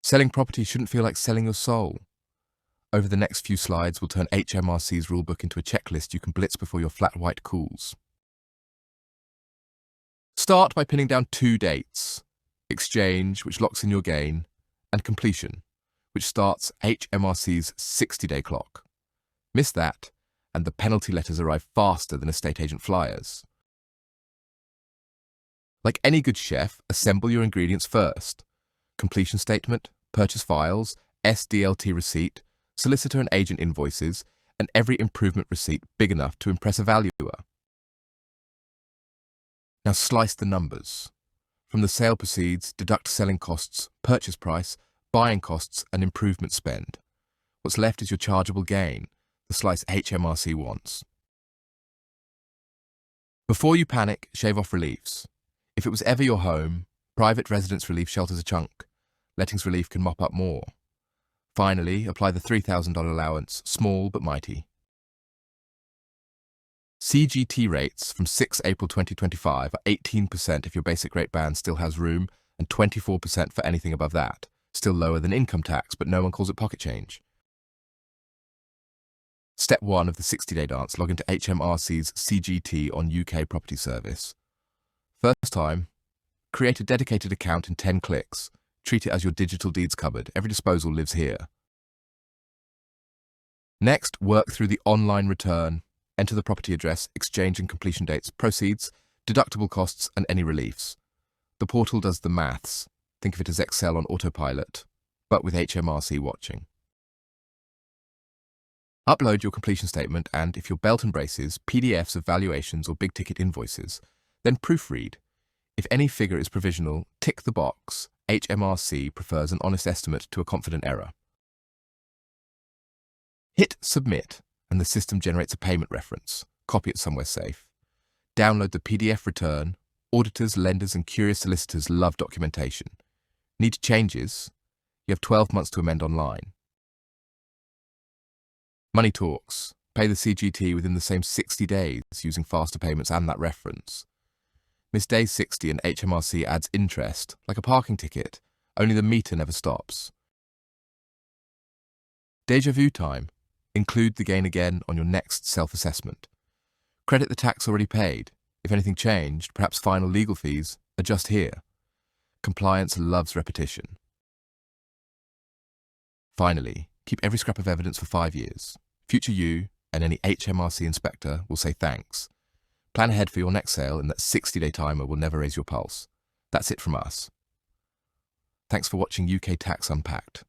Selling property shouldn't feel like selling your soul. Over the next few slides, we'll turn HMRC's rulebook into a checklist you can blitz before your flat white cools. Start by pinning down 2 dates: exchange, which locks in your gain, and completion, which starts HMRC's 60-day clock. Miss that, and the penalty letters arrive faster than estate agent flyers. Like any good chef, assemble your ingredients first: completion statement, purchase files, SDLT receipt, solicitor and agent invoices, and every improvement receipt big enough to impress a valuer. Now slice the numbers. From the sale proceeds, deduct selling costs, purchase price, buying costs, and improvement spend. What's left is your chargeable gain, the slice HMRC wants. Before you panic, shave off reliefs. If it was ever your home, private residence relief shelters a chunk. Lettings relief can mop up more. Finally, apply the $3,000 allowance, small but mighty. CGT rates from 6 April 2025 are 18% if your basic rate band still has room, and 24% for anything above that, still lower than income tax, but no one calls it pocket change. Step 1 of the 60-day dance, log into HMRC's CGT on UK Property Service. First time, create a dedicated account in 10 clicks. Treat it as your digital deeds cupboard. Every disposal lives here. Next, work through the online return. Enter the property address, exchange and completion dates, proceeds, deductible costs, and any reliefs. The portal does the maths. Think of it as Excel on autopilot, but with HMRC watching. Upload your completion statement and, if you're belt and braces, PDFs of valuations or big-ticket invoices. Then proofread. If any figure is provisional, tick the box. HMRC prefers an honest estimate to a confident error. Hit Submit, and the system generates a payment reference. Copy it somewhere safe. Download the PDF return. Auditors, lenders, and curious solicitors love documentation. Need changes? You have 12 months to amend online. Money talks. Pay the CGT within the same 60 days using faster payments and that reference. Miss day 60 and HMRC adds interest, like a parking ticket, only the meter never stops. Deja vu time. Include the gain again on your next self-assessment. Credit the tax already paid. If anything changed, perhaps final legal fees, adjust here. Compliance loves repetition. Finally, keep every scrap of evidence for 5 years. Future you and any HMRC inspector will say thanks. Plan ahead for your next sale, and that 60-day timer will never raise your pulse. That's it from us. Thanks for watching UK Tax Unpacked.